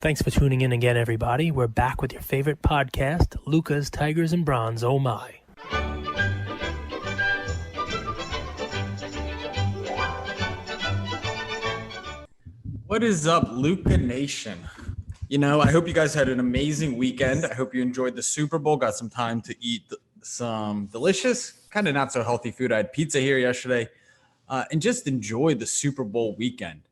Thanks for tuning in again, everybody. We're back with your favorite podcast, Luca's Tigers and Bronze, oh my. What is up, Luca Nation? I hope you guys had an amazing weekend. I hope you enjoyed the Super Bowl, got some time to eat some delicious, kind of not so healthy food. I had pizza here yesterday, and just enjoy the Super Bowl weekend.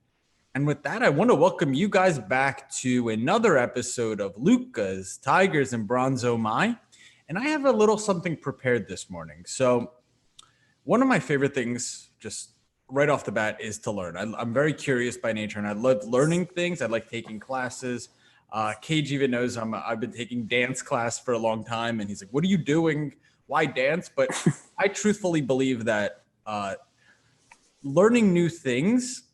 And with that, I want to welcome you guys back to another episode of Luca's Tigers and Bronze, oh my. And I have a little something prepared this morning. So one of my favorite things, just right off the bat, is to learn. I'm very curious by nature, and I love learning things. I like taking classes. Cage even knows I've been taking dance class for a long time, and he's like, "What are you doing? Why dance?" But I truthfully believe that learning new things,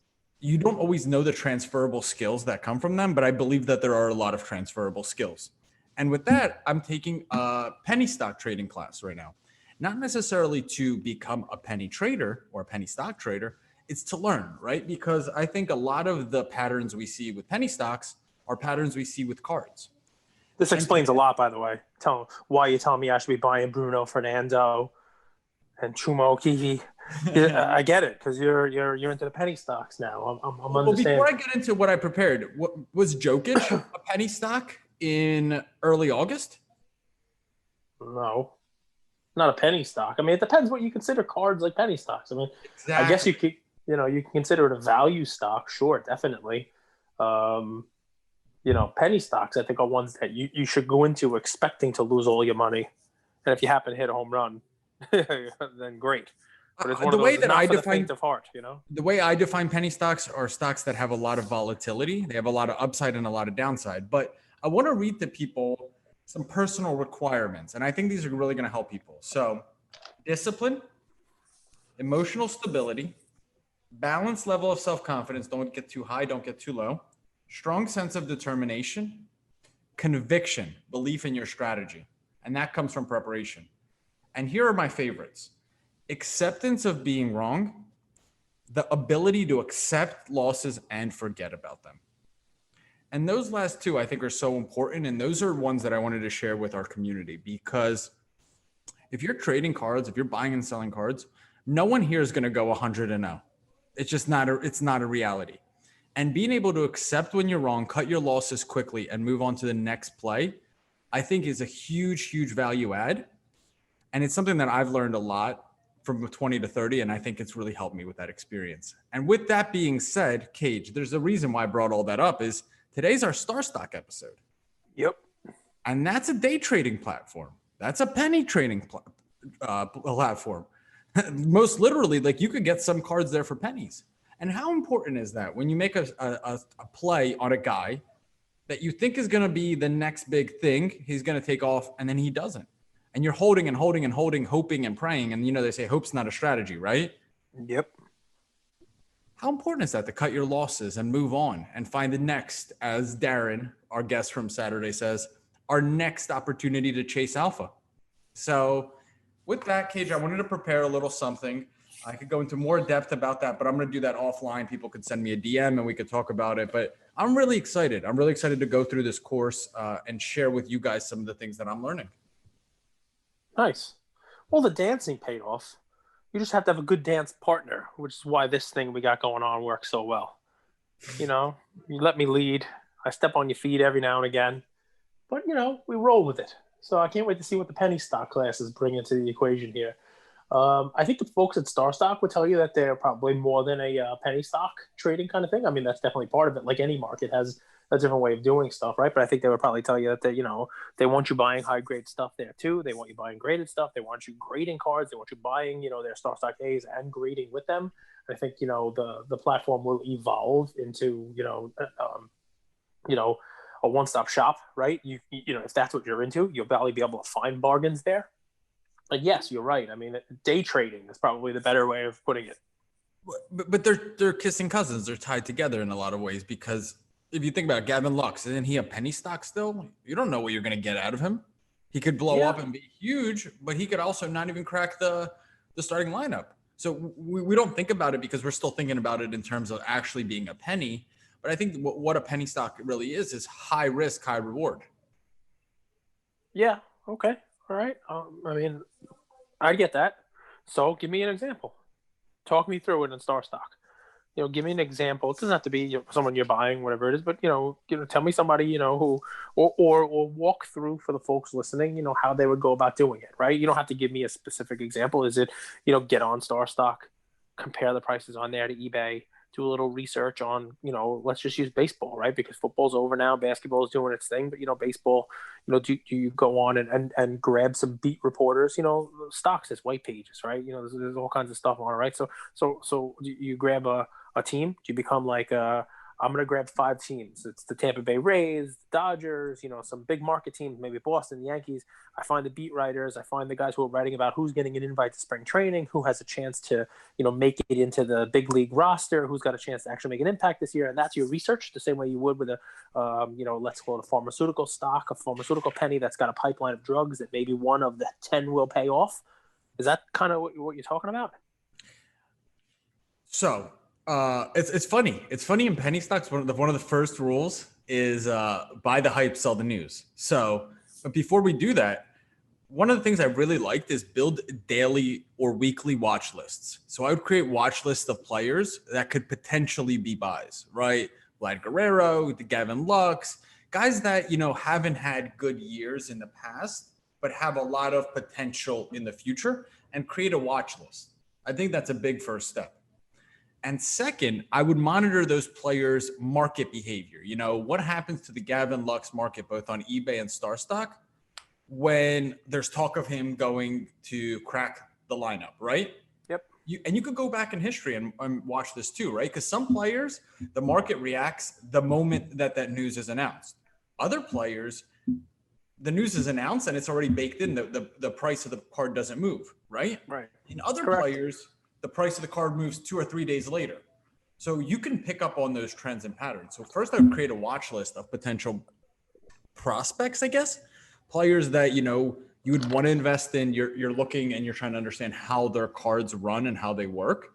you don't always know the transferable skills that come from them, but I believe that there are a lot of transferable skills. And with that, I'm taking a penny stock trading class right now. Not necessarily to become a penny trader or a penny stock trader, it's to learn, right? Because I think a lot of the patterns we see with penny stocks are patterns we see with cards. This explains a lot, by the way. Why you telling me I should be buying Bruno Fernando and Chumo Kiki. Yeah, I get it, because you're into the penny stocks now. I'm understanding. Before I get into what I prepared, was Jokic a penny stock in early August? No, not a penny stock. I mean, it depends what you consider cards like penny stocks. I mean, exactly. I guess you can consider it a value stock. Sure, definitely. Penny stocks, I think, are ones that you should go into expecting to lose all your money. And if you happen to hit a home run, then great. But it's one the of way those, that not I for the define faint of heart, the way I define penny stocks are stocks that have a lot of volatility. They have a lot of upside and a lot of downside. But I want to read to people some personal requirements, and I think these are really going to help people. So, discipline, emotional stability, balanced level of self-confidence. Don't get too high, don't get too low. Strong sense of determination, conviction, belief in your strategy, and that comes from preparation. And here are my favorites. Acceptance of being wrong, the ability to accept losses and forget about them. And those last two, I think, are so important. And those are ones that I wanted to share with our community, because if you're trading cards, if you're buying and selling cards, no one here is going to go 100-0. It's just not a reality. And being able to accept when you're wrong, cut your losses quickly, and move on to the next play, I think is a huge, huge value add. And it's something that I've learned a lot from 20 to 30, and I think it's really helped me with that experience. And with that being said, Cage, there's a reason why I brought all that up. Is today's our StarStock episode. Yep. And that's a day trading platform. That's a penny trading platform. Most literally, like, you could get some cards there for pennies. And how important is that when you make a play on a guy that you think is going to be the next big thing, he's going to take off, and then he doesn't. And you're holding and holding and holding, hoping and praying. And, they say hope's not a strategy, right? Yep. How important is that, to cut your losses and move on and find the next, as Darren, our guest from Saturday, says, our next opportunity to chase alpha? So with that, Cage, I wanted to prepare a little something. I could go into more depth about that, but I'm going to do that offline. People could send me a DM and we could talk about it. But I'm really excited. I'm really excited to go through this course and share with you guys some of the things that I'm learning. Nice. Well, the dancing paid off. You just have to have a good dance partner, which is why this thing we got going on works so well. You let me lead. I step on your feet every now and again. But, we roll with it. So I can't wait to see what the penny stock classes bring into the equation here. I think the folks at StarStock would tell you that they're probably more than a penny stock trading kind of thing. I mean, that's definitely part of it. Like any market has a different way of doing stuff, right? But I think they would probably tell you that they want you buying high grade stuff there too. They want you buying graded stuff. They want you grading cards. They want you buying, their StarStock A's and grading with them. I think the platform will evolve into a one-stop shop, right? You if that's what you're into, you'll probably be able to find bargains there. Like, yes, you're right. I mean, day trading is probably the better way of putting it. But they're kissing cousins. They're tied together in a lot of ways, because if you think about it, Gavin Lux, isn't he a penny stock still? You don't know what you're going to get out of him. He could blow up and be huge, but he could also not even crack the starting lineup. So we don't think about it because we're still thinking about it in terms of actually being a penny. But I think what a penny stock really is high risk, high reward. Yeah. Okay. All right. I mean, I get that. So give me an example. Talk me through it in StarStock. Give me an example. It doesn't have to be someone you're buying, whatever it is, but tell me somebody who, or walk through for the folks listening, how they would go about doing it. Right? You don't have to give me a specific example. Is it get on StarStock, compare the prices on there to eBay, do a little research on let's just use baseball, right? Because football's over now, basketball is doing its thing, but do you go on and grab some beat reporters, stocks as white pages, right? There's all kinds of stuff on it, right? So you grab a team. Do you become like I'm going to grab 5 teams? It's the Tampa Bay Rays, the Dodgers, some big market teams, maybe Boston, the Yankees. I find the beat writers. I find the guys who are writing about who's getting an invite to spring training, who has a chance to, make it into the big league roster, who's got a chance to actually make an impact this year. And that's your research, the same way you would with a, let's call it a pharmaceutical stock, a pharmaceutical penny that's got a pipeline of drugs that maybe one of the 10 will pay off. Is that kind of what you're talking about? So it's funny. It's funny in penny stocks. One of the first rules is buy the hype, sell the news. So, but before we do that, one of the things I really liked is build daily or weekly watch lists. So I would create watch lists of players that could potentially be buys, right? Vlad Guerrero, Gavin Lux, guys that haven't had good years in the past, but have a lot of potential in the future, and create a watch list. I think that's a big first step. And second, I would monitor those players' market behavior. What happens to the Gavin Lux market, both on eBay and StarStock, when there's talk of him going to crack the lineup, right? Yep. You could go back in history and watch this too, right? Because some players, the market reacts the moment that news is announced. Other players, the news is announced and it's already baked in. The price of the card doesn't move, right? Right. In other Correct. players, the price of the card moves 2 or 3 days later. So you can pick up on those trends and patterns. So first I would create a watch list of potential prospects, I guess, players that, you would want to invest in. You're looking and you're trying to understand how their cards run and how they work.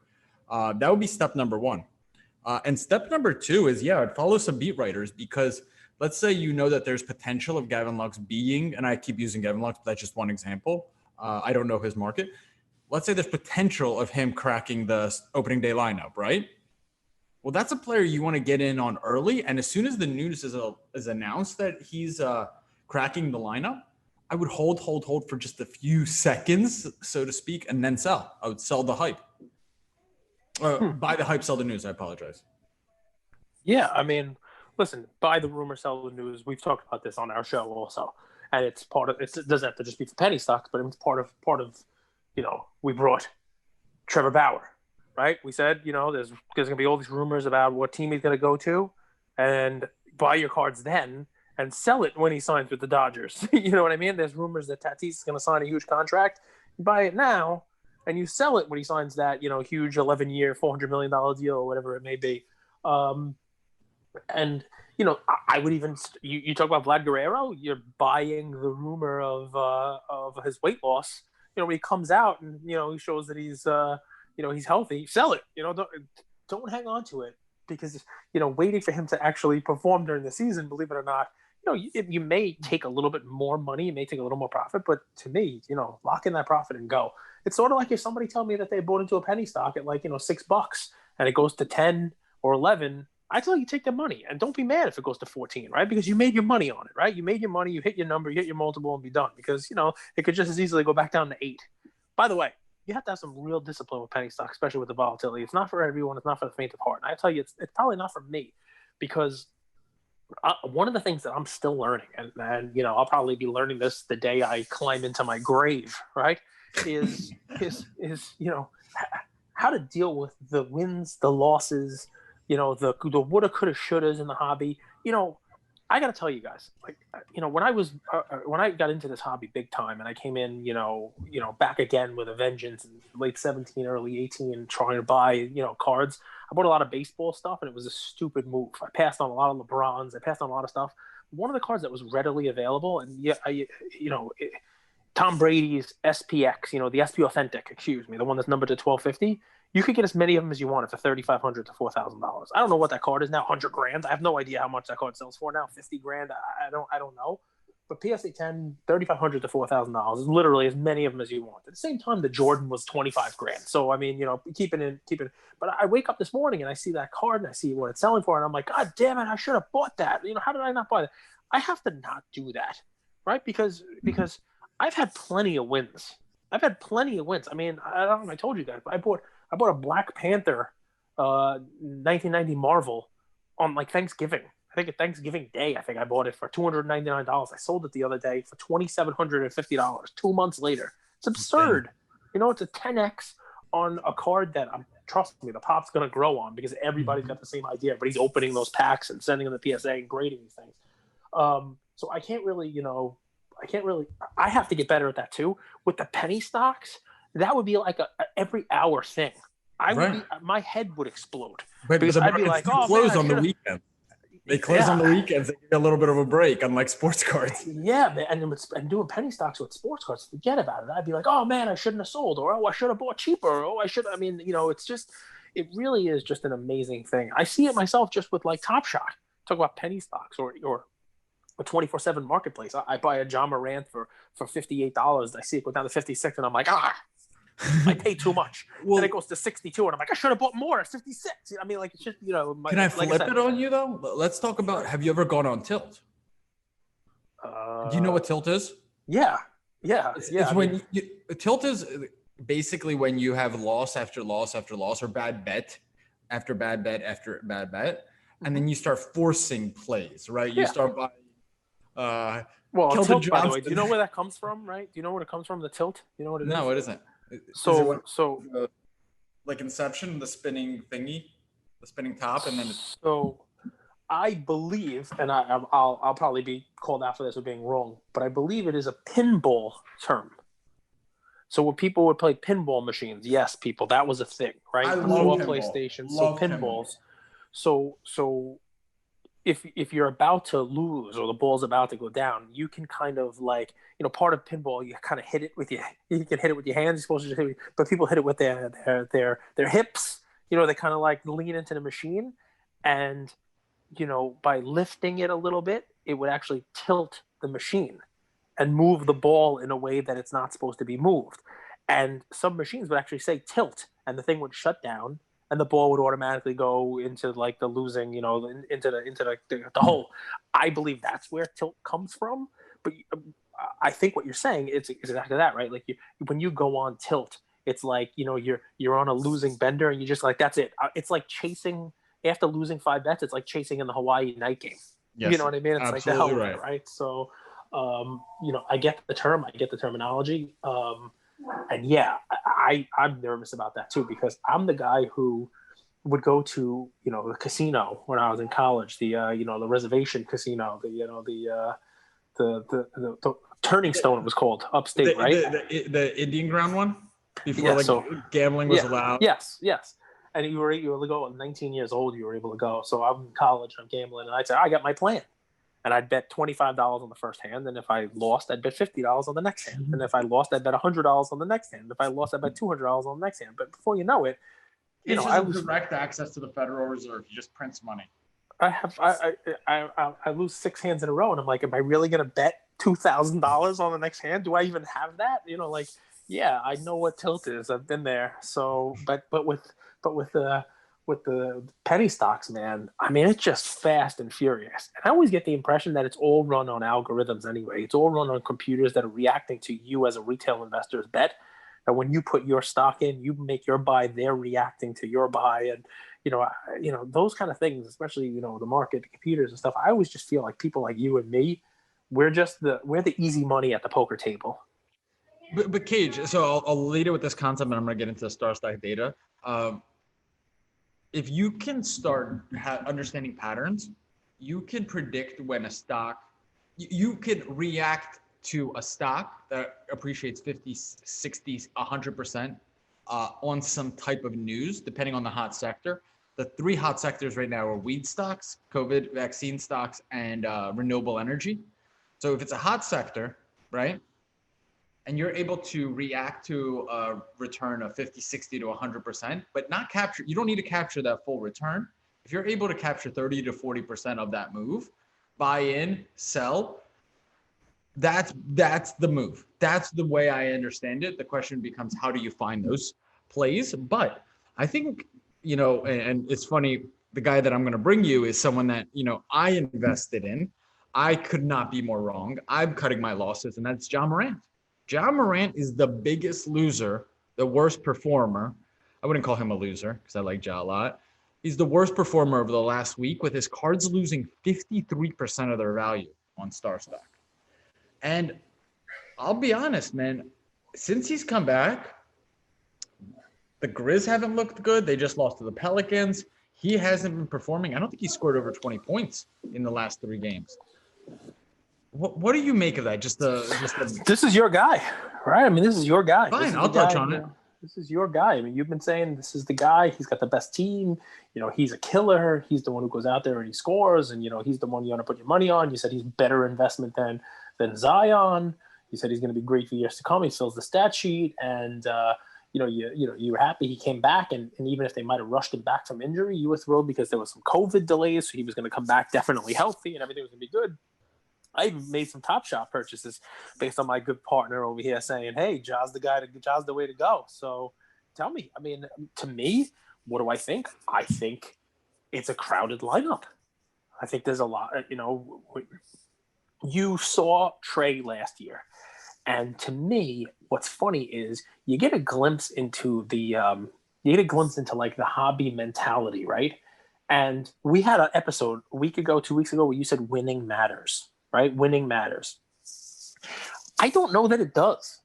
That would be step number 1. And step number 2 is, I'd follow some beat writers, because let's say that there's potential of Gavin Lux being, and I keep using Gavin Lux, but that's just one example. I don't know his market. Let's say there's potential of him cracking the opening day lineup, right? Well, that's a player you want to get in on early. And as soon as the news is announced that he's cracking the lineup, I would hold for just a few seconds, so to speak, and then sell. I would sell the hype. Buy the hype, sell the news. I apologize. Yeah, I mean, listen, buy the rumor, sell the news. We've talked about this on our show also. And it's part of, it doesn't have to just be for penny stocks, but it's part of, we brought Trevor Bauer, right? We said, there's going to be all these rumors about what team he's going to go to, and buy your cards then and sell it when he signs with the Dodgers. You know what I mean? There's rumors that Tatis is going to sign a huge contract. You buy it now and you sell it when he signs that, huge 11-year, $400 million deal or whatever it may be. And, I would even, you talk about Vlad Guerrero, you're buying the rumor of his weight loss. When he comes out and, he shows that he's, he's healthy, sell it. Don't hang on to it, because, waiting for him to actually perform during the season, believe it or not, you may take a little bit more money, you may take a little more profit, but to me, lock in that profit and go. It's sort of like if somebody told me that they bought into a penny stock at like, $6 and it goes to 10 or 11, I tell you, take the money and don't be mad if it goes to 14, right? Because you made your money on it, right? You made your money, you hit your number, you hit your multiple and be done, because, it could just as easily go back down to 8. By the way, you have to have some real discipline with penny stock, especially with the volatility. It's not for everyone. It's not for the faint of heart. And I tell you, it's probably not for me, because one of the things that I'm still learning, and I'll probably be learning this the day I climb into my grave, right, is how to deal with the wins, the losses, the woulda, coulda, shouldas in the hobby. I got to tell you guys, when I got into this hobby big time and I came in, back again with a vengeance in late 17, early 18, trying to buy, cards. I bought a lot of baseball stuff and it was a stupid move. I passed on a lot of LeBrons. I passed on a lot of stuff. One of the cards that was readily available, and Tom Brady's SPX, the SP Authentic, the one that's numbered to 1250. You could get as many of them as you want for $3,500 to $4,000. I don't know what that card is now. $100,000. I have no idea how much that card sells for now. $50,000. I don't know. But PSA 10, $3,500 to $4,000 is literally as many of them as you want. At the same time, the Jordan was $25,000. So I mean, keep it. But I wake up this morning and I see that card and I see what it's selling for, and I'm like, God damn it, I should have bought that. How did I not buy that? I have to not do that, right? Because I've had plenty of wins. I mean, I don't know if I told you that, but I bought a Black Panther 1990 Marvel on like Thanksgiving. I think at Thanksgiving Day, I bought it for $299. I sold it the other day for $2,750. 2 months later, it's absurd. It's a 10x on a card that trust me, the pop's gonna grow on because everybody's got the same idea. But he's opening those packs and sending them to PSA and grading these things. So I can't really, I have to get better at that too. With the penny stocks, that would be like a every hour thing. My head would explode. But because I'd be like, close on the weekend. They close on the weekends. They get a little bit of a break, unlike sports cards. Yeah, man. And doing penny stocks with sports cards, forget about it. I'd be like, oh man, I shouldn't have sold, or I should have bought cheaper, it really is just an amazing thing. I see it myself just with like Top Shot. Talk about penny stocks or a 24/7 marketplace. I buy a John Morant for $58. I see it go down to 56, and I'm like, I paid too much. Then it goes to 62, and I'm like, I should have bought more at 56. I mean, like, it's just, can I flip it on you though? Let's talk about. Have you ever gone on tilt? Do you know what tilt is? Yeah. It's when tilt is basically when you have loss after loss after loss, or bad bet after bad bet after bad bet, and then you start forcing plays, right? You start by. Tilt, by the way, do you know where that comes from, right? Do you know where it comes from, the tilt? You know what it is? No, it isn't. Like Inception, the spinning thingy, the spinning top, and then. So I believe, and I'll probably be called out for this for being wrong, but I believe it is a pinball term. So when people would play pinball machines, yes, people, that was a thing, right? I love PlayStation, so pinballs. So if you're about to lose or the ball's about to go down, you can kind of like, part of pinball, you kind of hit it with you can hit it with your hands. You're supposed to just hit it, but people hit it with their hips. They kind of like lean into the machine, and by lifting it a little bit, it would actually tilt the machine and move the ball in a way that it's not supposed to be moved. And some machines would actually say tilt, and the thing would shut down, and the ball would automatically go into like the losing, into the hole. I believe that's where tilt comes from. But I think what you're saying is exactly that, right? Like when you go on tilt, it's like you're on a losing bender, and you just like, that's it. It's like chasing after losing 5 bets. It's like chasing in the Hawaii night game. Yes, you know what I mean? It's like the hell right. It, right? So, I get the term, I get the terminology. And yeah, I'm nervous about that too, because I'm the guy who would go to, the casino when I was in college, the reservation casino, the Turning Stone, it was called, upstate, right? The Indian ground one? Before gambling was allowed? Yes. And you were able to go at 19 years old, you were able to go. So I'm in college, I'm gambling, and I'd say, I got my plan. And I'd bet $25 on the first hand. And if I lost, I'd bet $50 on the next hand. And if I lost, I'd bet $100 on the next hand. If I lost, I'd bet $200 on the next hand. But before you know it, I was direct access to the Federal Reserve. You just print money. I lose 6 hands in a row, and I'm like, am I really going to bet $2,000 on the next hand? Do I even have that? Yeah, I know what tilt is. I've been there. So, but with the penny stocks, man, I mean, it's just fast and furious. And I always get the impression that it's all run on algorithms anyway. It's all run on computers that are reacting to you as a retail investor's bet. And when you put your stock in, you make your buy, they're reacting to your buy. And, those kind of things, especially, the market, the computers and stuff, I always just feel like people like you and me, we're the easy money at the poker table. But Cage, so I'll lead it with this concept, and I'm going to get into the StarStock data. If you can start understanding patterns, you can predict when a stock, you can react to a stock that appreciates 50, 60, 100% on some type of news, depending on the hot sector. The 3 hot sectors right now are weed stocks, COVID vaccine stocks, and renewable energy. So if it's a hot sector, right, and you're able to react to a return of 50, 60 to 100%, but not capture, you don't need to capture that full return. If you're able to capture 30 to 40% of that move, buy in, sell, that's the move. That's the way I understand it. The question becomes, how do you find those plays? But I think, and it's funny, the guy that I'm going to bring you is someone that, I invested in. I could not be more wrong. I'm cutting my losses, and that's Ja Morant. Ja Morant is the biggest loser, the worst performer. I wouldn't call him a loser because I like Ja a lot. He's the worst performer over the last week, with his cards losing 53% of their value on StarStock. And I'll be honest, man, since he's come back, the Grizz haven't looked good. They just lost to the Pelicans. He hasn't been performing. I don't think he scored over 20 points in the last 3 games. What do you make of that? This is your guy, right? I mean, this is your guy. Fine, I'll touch on it. This is your guy. I mean, you've been saying this is the guy. He's got the best team. He's a killer. He's the one who goes out there and he scores. And, he's the one you want to put your money on. You said he's better investment than Zion. You said he's going to be great for years to come. He fills the stat sheet. And, you were happy he came back. And even if they might have rushed him back from injury, you were thrilled because there was some COVID delays. So he was going to come back definitely healthy and everything was going to be good. I even made some Top Shot purchases based on my good partner over here saying, hey, Ja's the way to go. So tell me, I mean, to me, what do I think? I think it's a crowded lineup. I think there's a lot, you saw Trey last year. And to me, what's funny is you get a glimpse into like the hobby mentality, right? And we had an episode a week ago, 2 weeks ago, where you said winning matters. Right? Winning matters. I don't know that it does.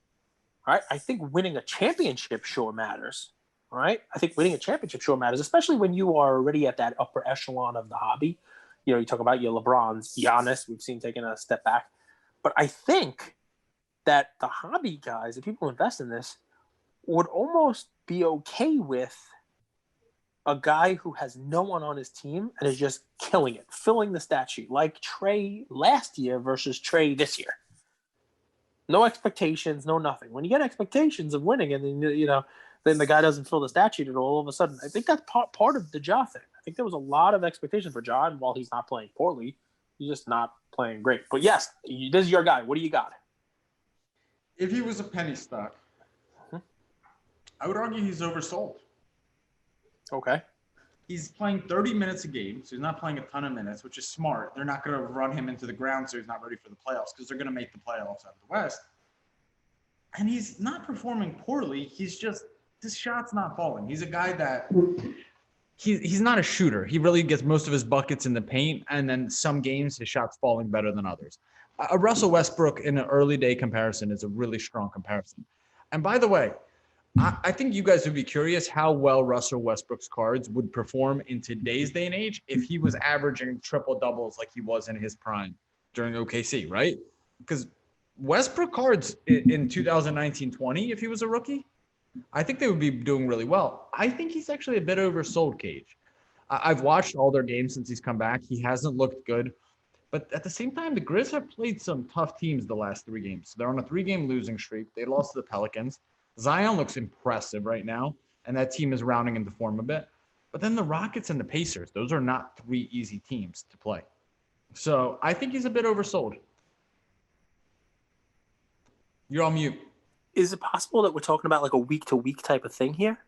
Right? I think winning a championship sure matters. Right? I think winning a championship sure matters, especially when you are already at that upper echelon of the hobby. You talk about your LeBrons, Giannis, we've seen taking a step back. But I think that the hobby guys, the people who invest in this, would almost be okay with a guy who has no one on his team and is just killing it, filling the stat sheet, like Trey last year versus Trey this year. No expectations, no nothing. When you get expectations of winning and then, then the guy doesn't fill the stat sheet at all of a sudden, I think that's part of the Ja thing. I think there was a lot of expectation for Ja, and while he's not playing poorly, he's just not playing great. But yes, this is your guy. What do you got? If he was a penny stock, I would argue he's oversold. Okay. He's playing 30 minutes a game, so he's not playing a ton of minutes, which is smart. They're not going to run him into the ground so he's not ready for the playoffs, because they're going to make the playoffs out of the West. And he's not performing poorly. He's just, this shot's not falling. He's a guy that he's not a shooter. He really gets most of his buckets in the paint, and then some games his shot's falling better than others. A Russell Westbrook in an early day comparison is a really strong comparison. And by the way, I think you guys would be curious how well Russell Westbrook's cards would perform in today's day and age if he was averaging triple doubles like he was in his prime during OKC, right? Because Westbrook cards in 2019-20, if he was a rookie, I think they would be doing really well. I think he's actually a bit oversold, Cage. I've watched all their games since he's come back. He hasn't looked good. But at the same time, the Grizz have played some tough teams the last 3 games. So they're on a 3-game losing streak. They lost to the Pelicans. Zion looks impressive right now, and that team is rounding into form a bit. But then the Rockets and the Pacers, those are not 3 easy teams to play. So I think he's a bit oversold. You're on mute. Is it possible that we're talking about like a week-to-week type of thing here?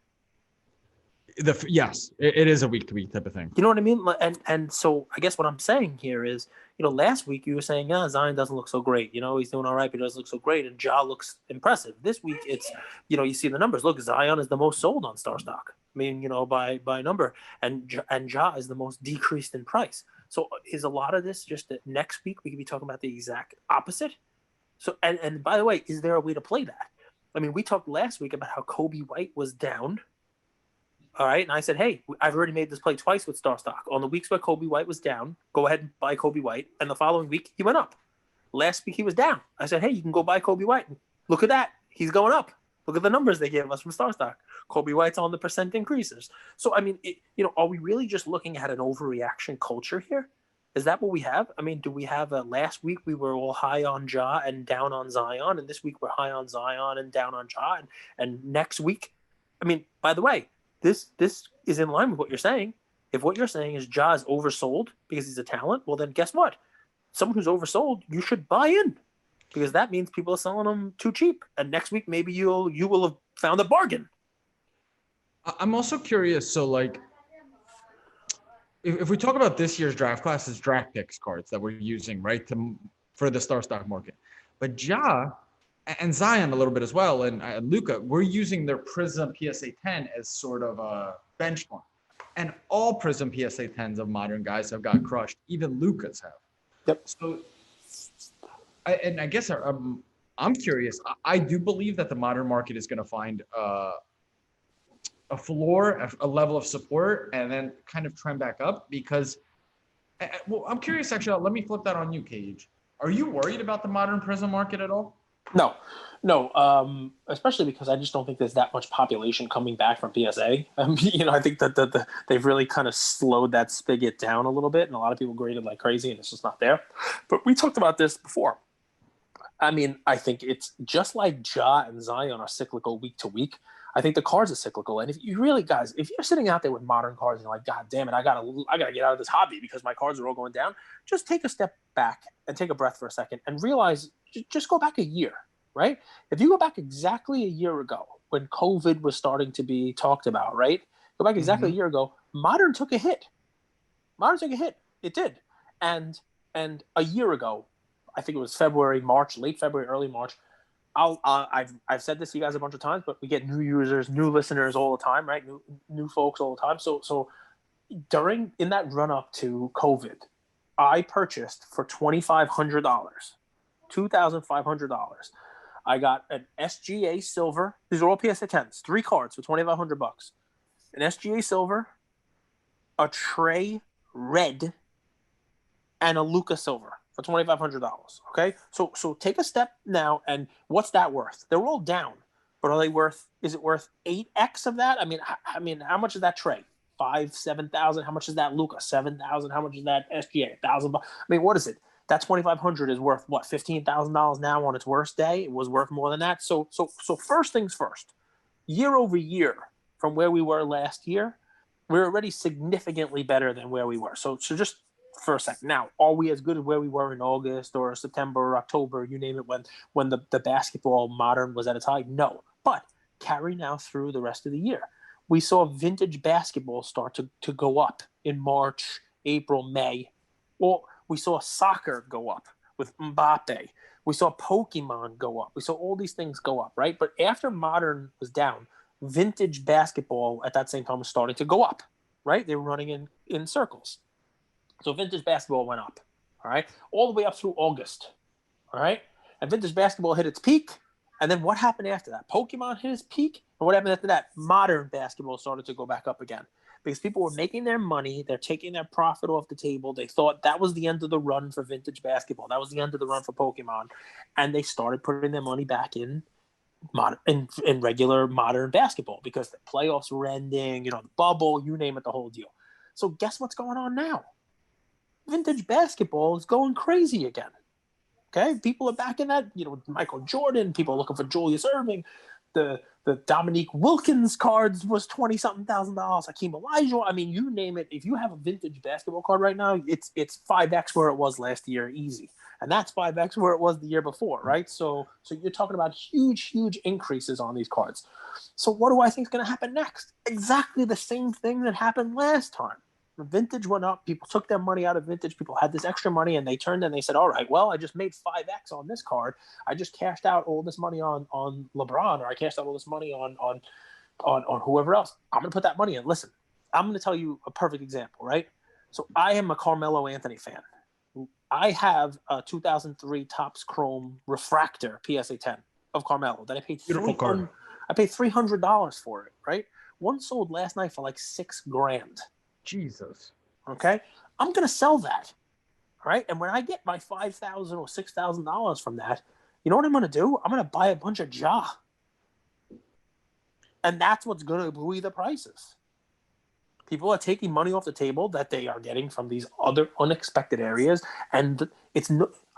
Yes, it is a week-to-week type of thing. You know what I mean? And so I guess what I'm saying here is, last week you were saying, Zion doesn't look so great. He's doing all right, but he doesn't look so great. And Ja looks impressive. This week it's, you see the numbers. Look, Zion is the most sold on StarStock. I mean, by number. And Ja is the most decreased in price. So is a lot of this just that next week we could be talking about the exact opposite? So, and by the way, is there a way to play that? I mean, we talked last week about how Kobe White was down. All right. And I said, hey, I've already made this play twice with StarStock. On the weeks where Kobe White was down, go ahead and buy Kobe White. And the following week, he went up. Last week, he was down. I said, hey, you can go buy Kobe White. Look at that. He's going up. Look at the numbers they gave us from StarStock. Kobe White's on the percent increases. So, I mean, are we really just looking at an overreaction culture here? Is that what we have? I mean, do we have last week we were all high on Ja and down on Zion, and this week we're high on Zion and down on Ja, and next week, I mean, by the way, this is in line with what you're saying. If what you're saying is Ja is oversold because he's a talent, well then guess what? Someone who's oversold, you should buy in because that means people are selling them too cheap, and next week maybe you will have found a bargain. I'm also curious. So like, if we talk about this year's draft class as draft picks cards that we're using, right, for the StarStock market, but Ja and Zion a little bit as well, and Luka, we're using their Prism PSA 10 as sort of a benchmark. And all Prism PSA 10s of modern guys have got crushed. Even Luka's have. Yep. So, I guess I'm curious. I do believe that the modern market is going to find a floor, a level of support, and then kind of trend back up because, well, I'm curious, actually, let me flip that on you, Cage. Are you worried about the modern Prism market at all? No, especially because I just don't think there's that much population coming back from PSA. I think that they've really kind of slowed that spigot down a little bit, and a lot of people graded like crazy, and it's just not there. But we talked about this before. I mean, I think it's just like Ja and Zion are cyclical week to week. I think the cards are cyclical, and if you really, guys, if you're sitting out there with modern cards and you're like, God damn it, I gotta get out of this hobby because my cards are all going down. Just take a step back and take a breath for a second and realize. Just go back a year, right? If you go back exactly a year ago when COVID was starting to be talked about, right? Go back exactly a year ago. Modern took a hit. It did, and a year ago, I think it was February, March, late February, early March. I've said this to you guys a bunch of times, but we get new users, new listeners all the time, right? New folks all the time. So in that run up to COVID, I purchased for $2,500. I got an SGA silver. These are all PSA 10s. 3 cards for $2,500. An SGA silver, a Trey red, and a Luka silver for $2,500. Okay, so take a step now, and what's that worth? They're all down, but are they worth? Is it worth 8x of that? I mean, how much is that Trey? 7,000. How much is that Luka? 7,000. How much is that SGA? $1,000. I mean, what is it? That $2,500 is worth what? $15,000 now on its worst day. It was worth more than that. So first things first. Year over year, from where we were last year, we're already significantly better than where we were. So just for a second. Now, are we as good as where we were in August or September or October, you name it, when the basketball modern was at its height? No. But carry now through the rest of the year. We saw vintage basketball start to go up in March, April, May. Well, we saw soccer go up with Mbappe. We saw Pokemon go up. We saw all these things go up, right? But after modern was down, vintage basketball at that same time was starting to go up, right? They were running in circles. So vintage basketball went up, all right? All the way up through August, all right? And vintage basketball hit its peak. And then what happened after that? Pokemon hit its peak. And what happened after that? Modern basketball started to go back up again. Because people were making their money. They're taking their profit off the table. They thought that was the end of the run for vintage basketball. That was the end of the run for Pokemon. And they started putting their money back in regular modern basketball because the playoffs were ending, the bubble, you name it, the whole deal. So guess what's going on now? Vintage basketball is going crazy again. Okay? People are back in that, Michael Jordan. People are looking for Julius Erving. The Dominique Wilkins cards was $20-something thousand. Hakeem Olajuwon. I mean, you name it. If you have a vintage basketball card right now, it's 5x where it was last year, easy, and that's 5x where it was the year before, right? So you're talking about huge increases on these cards. So what do I think is going to happen next? Exactly the same thing that happened last time. Vintage went up. People took their money out of vintage. People had this extra money, and they turned and they said, all right, well, I just made 5x on this card. I just cashed out all this money on LeBron, or I cashed out all this money on whoever else. I'm going to put that money in. Listen, I'm going to tell you a perfect example, right? So I am a Carmelo Anthony fan. I have a 2003 Topps Chrome Refractor PSA 10 of Carmelo that I paid $300 for it, right? One sold last night for like $6,000. Jesus. Okay, I'm gonna sell that. All right, and when I get my $5,000 or $6,000 from that, you know what I'm gonna do? I'm gonna buy a bunch of Ja, and that's what's gonna buoy the prices. People are taking money off the table that they are getting from these other unexpected areas, and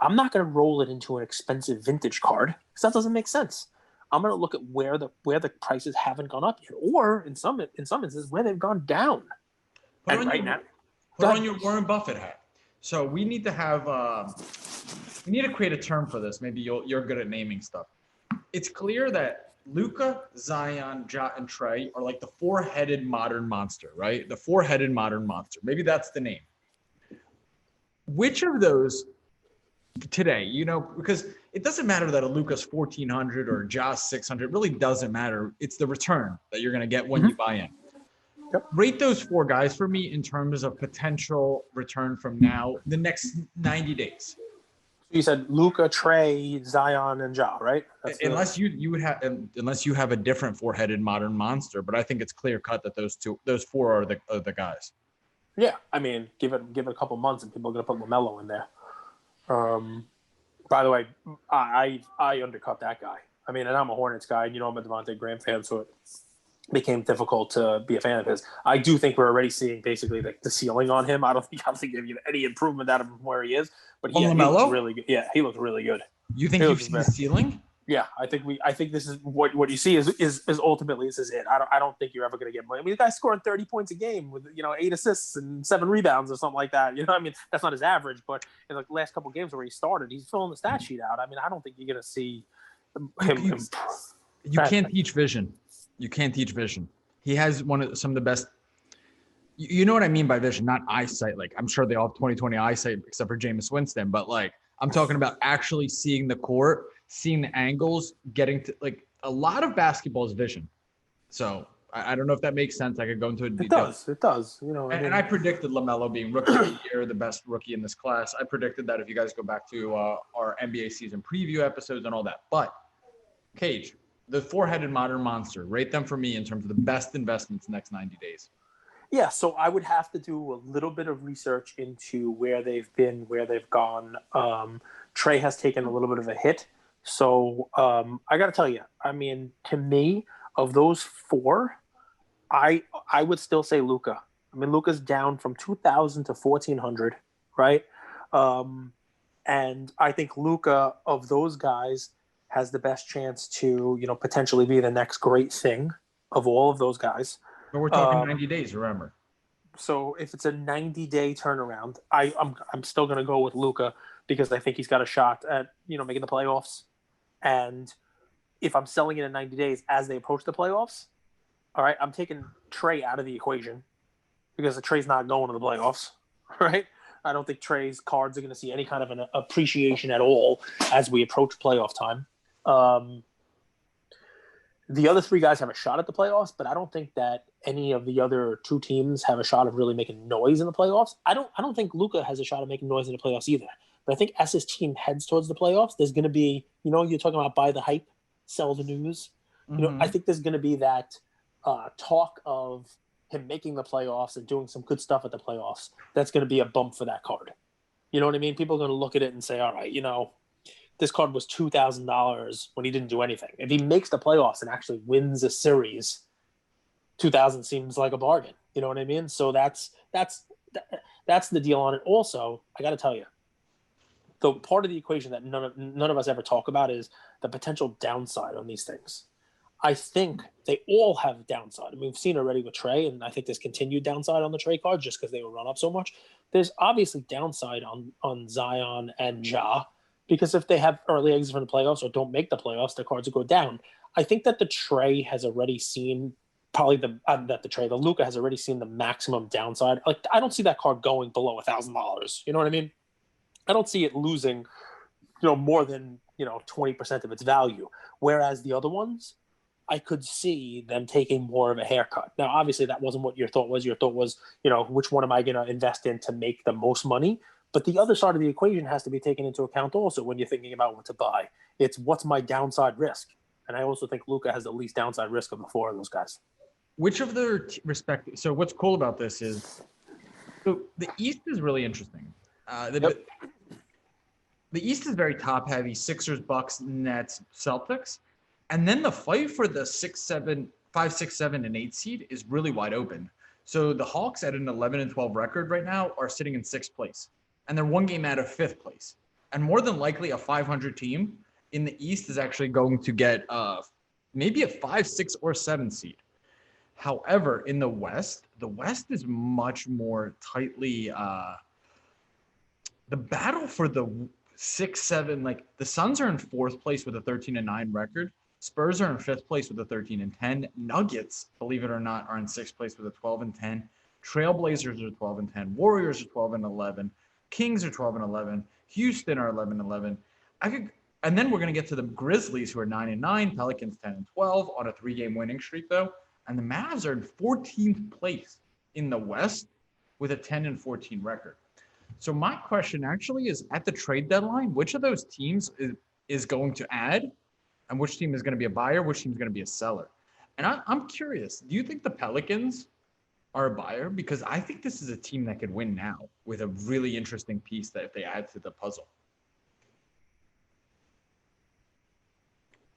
I'm not going to roll it into an expensive vintage card because that doesn't make sense. I'm going to look at where the prices haven't gone up yet, or in some instances where they've gone down. Put on your Warren Buffett hat. So we need to create a term for this. Maybe you're good at naming stuff. It's clear that Luka, Zion, Ja, and Trey are like the four-headed modern monster, right? The four-headed modern monster. Maybe that's the name. Which of those today, because it doesn't matter that a Luka's 1,400 or Ja's 600. It really doesn't matter. It's the return that you're going to get when you buy in. Yep. Rate those four guys for me in terms of potential return from now, the next 90 days. You said Luka, Trey, Zion, and Ja, right? Unless you have a different four-headed modern monster, but I think it's clear cut that those four are the guys. Yeah, I mean, give it a couple months and people are gonna put LaMelo in there. By the way, I undercut that guy. I mean, and I'm a Hornets guy, and I'm a Devontae Graham fan, so it became difficult to be a fan of his. I do think we're already seeing basically the ceiling on him. I don't think give you any improvement out of him where he is, but he looks really good. Yeah, he looks really good. You think you've seen the ceiling? Yeah, I think this is what you see is ultimately this is it. I don't think you're ever going to get money. I mean, the guy's scoring 30 points a game with 8 assists and 7 rebounds or something like that. I mean, that's not his average, but in the last couple of games where he started, he's filling the stat sheet out. I mean, I don't think you're going to see him. You can't teach vision. You can't teach vision. He has some of the best. You know what I mean by vision, not eyesight. Like I'm sure they all have 20/20 eyesight except for Jameis Winston, but like I'm talking about actually seeing the court, seeing the angles, getting to like a lot of basketball is vision. So I don't know if that makes sense. I could go into it. It does. And I predicted LaMelo being rookie of the year, the best rookie in this class. I predicted that if you guys go back to our NBA season preview episodes and all that. But Cage, the four-headed modern monster, rate them for me in terms of the best investments next 90 days. Yeah, so I would have to do a little bit of research into where they've been, where they've gone. Trey has taken a little bit of a hit. So I got to tell you, I mean, to me, of those four, I would still say Luka. I mean, Luka's down from 2,000 to 1,400, right? And I think Luka, of those guys, has the best chance to, potentially be the next great thing of all of those guys. But we're talking 90 days, remember. So if it's a 90-day turnaround, I'm still going to go with Luka because I think he's got a shot at, making the playoffs. And if I'm selling it in 90 days as they approach the playoffs, all right, I'm taking Trey out of the equation because the Trey's not going to the playoffs, right? I don't think Trey's cards are going to see any kind of an appreciation at all as we approach playoff time. The other three guys have a shot at the playoffs, but I don't think that any of the other two teams have a shot of really making noise in the playoffs. I don't think Luka has a shot of making noise in the playoffs either. But I think as his team heads towards the playoffs, there's going to be, you're talking about buy the hype, sell the news. Mm-hmm. I think there's going to be that talk of him making the playoffs and doing some good stuff at the playoffs. That's going to be a bump for that card. You know what I mean? People are going to look at it and say, all right, this card was $2,000 when he didn't do anything. If he makes the playoffs and actually wins a series, $2,000 seems like a bargain. You know what I mean? So that's the deal on it. Also, I got to tell you, the part of the equation that none of us ever talk about is the potential downside on these things. I think they all have downside. I mean, we've seen already with Trey, and I think there's continued downside on the Trey card just because they will run up so much. There's obviously downside on Zion and Ja, because if they have early exits from the playoffs or don't make the playoffs, their cards will go down. I think that the Trey has already seen the Luka has already seen the maximum downside. Like, I don't see that card going below $1,000. You know what I mean? I don't see it losing, more than, 20% of its value. Whereas the other ones, I could see them taking more of a haircut. Now, obviously, that wasn't what your thought was. Your thought was, which one am I going to invest in to make the most money? But the other side of the equation has to be taken into account also when you're thinking about what to buy. It's what's my downside risk? And I also think Luka has the least downside risk of the four of those guys. Which of their respective? So what's cool about this is, so the East is really interesting. The East is very top heavy: Sixers, Bucks, Nets, Celtics, and then the fight for the 5, 6, 7, and 8 seed is really wide open. So the Hawks at an 11-12 record right now are sitting in 6th place, and they're one game out of 5th place. And more than likely, a 500 team in the East is actually going to get maybe a 5, 6, or 7 seed. However, in the West is much more tightly. The battle for the 6, 7, like the Suns are in 4th place with a 13-9 record. Spurs are in 5th place with a 13-10. Nuggets, believe it or not, are in 6th place with a 12-10. Trailblazers are 12-10. Warriors are 12-11. Kings are 12-11. Houston are 11-11. And then we're going to get to the Grizzlies, who are 9-9. Pelicans 10-12 on a 3-game winning streak, though. And the Mavs are in 14th place in the West with a 10-14 record. So my question actually is, at the trade deadline, which of those teams is going to add, and which team is going to be a buyer, which team is going to be a seller? And I'm curious, do you think the Pelicans are a buyer? Because I think this is a team that could win now with a really interesting piece that if they add to the puzzle.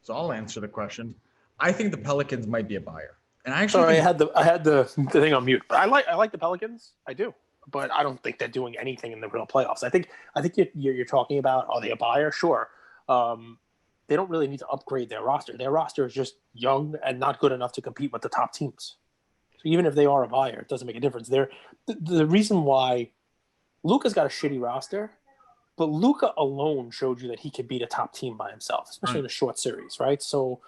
So I'll answer the question. I think the Pelicans might be a buyer. And I actually I had the thing on mute. But I like the Pelicans. I do. But I don't think they're doing anything in the real playoffs. I think you're talking about, are they a buyer? Sure. They don't really need to upgrade their roster. Their roster is just young and not good enough to compete with the top teams. So even if they are a buyer, it doesn't make a difference. The reason why Luka's got a shitty roster, but Luka alone showed you that he could beat a top team by himself, especially in a short series, right? So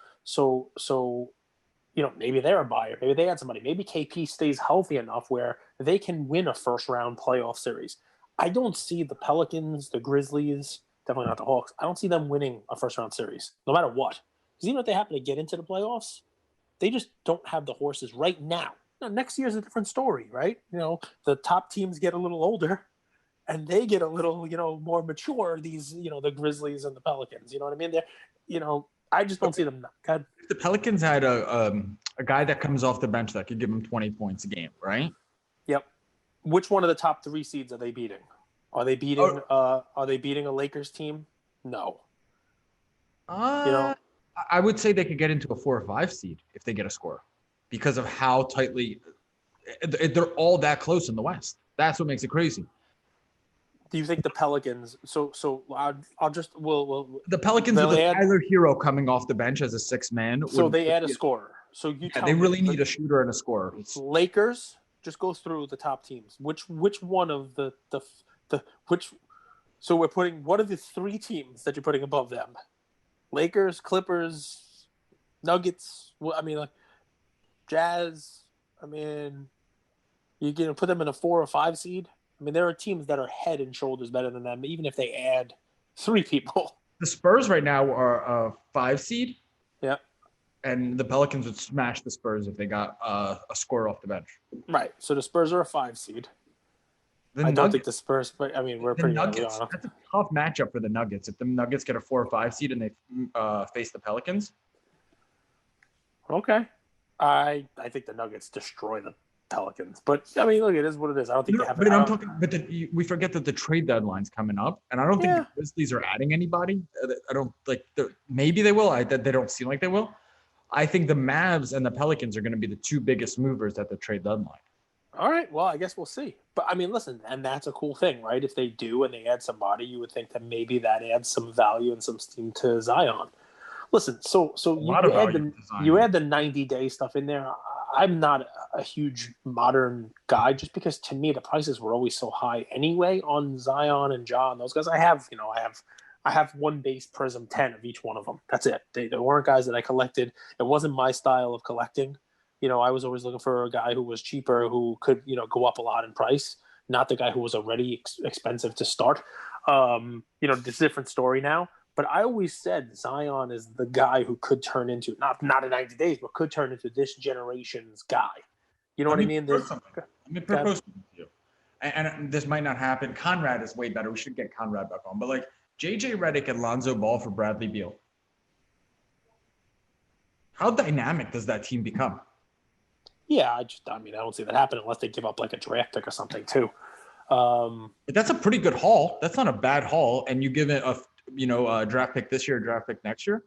maybe they're a buyer. Maybe they add somebody. Maybe KP stays healthy enough where they can win a first-round playoff series. I don't see the Pelicans, the Grizzlies, definitely not the Hawks. I don't see them winning a first-round series, no matter what. Because even if they happen to get into the playoffs, they just don't have the horses right now. Now, next year's a different story, right? The top teams get a little older, and they get a little, more mature. These, the Grizzlies and the Pelicans. You know what I mean? They're, I just don't see them. God. If the Pelicans had a guy that comes off the bench that could give them 20 points a game, right? Yep. Which one of the top 3 seeds are they beating? Are they beating? Are they beating a Lakers team? No. I would say they could get into a 4 or 5 seed if they get a score, because of how tightly they're all that close in the West. That's what makes it crazy. Do you think the Pelicans? So I'll just the Pelicans with Tyler Hero coming off the bench as a 6th man. So they add a scorer. So they really need a shooter and a scorer. Lakers, just go through the top teams. Which one of the which? So we're putting, what are the 3 teams that you're putting above them? Lakers, Clippers, Nuggets. Well, I mean, like Jazz. I mean, you're gonna put them in a 4 or 5 seed. I mean, there are teams that are head and shoulders better than them, even if they add 3 people. The Spurs right now are a 5 seed. Yeah. And the Pelicans would smash the Spurs if they got a scorer off the bench. Right. So the Spurs are a 5 seed. I don't think the Spurs, but I mean, we're pretty Nuggets. That's a tough matchup for the Nuggets. If the Nuggets get a 4 or 5 seed and they face the Pelicans. Okay. I think the Nuggets destroy the Pelicans, but I mean, look, it is what it is. I don't think they have. But we forget that the trade deadline's coming up, and I don't think the Grizzlies are adding anybody. I don't like. Maybe they will. They don't seem like they will. I think the Mavs and the Pelicans are going to be the 2 biggest movers at the trade deadline. All right. Well, I guess we'll see. But I mean, listen, and that's a cool thing, right? If they do and they add somebody, you would think that maybe that adds some value and some steam to Zion. Listen, so you add the 90-day stuff in there. I'm not a huge modern guy, just because to me the prices were always so high anyway on Zion and Ja and those guys. I have one base Prism 10 of each one of them. That's it. They weren't guys that I collected. It wasn't my style of collecting. I was always looking for a guy who was cheaper, who could go up a lot in price, not the guy who was already expensive to start. It's a different story now. But I always said Zion is the guy who could turn into, not in 90 days, but could turn into this generation's guy. You know what I mean? Propose to you. And this might not happen. Conrad is way better. We should get Conrad back on. But like JJ Redick and Lonzo Ball for Bradley Beal. How dynamic does that team become? Yeah, I don't see that happen unless they give up like a draft pick or something too. That's a pretty good haul. That's not a bad haul. And you give it a draft pick this year, draft pick next year?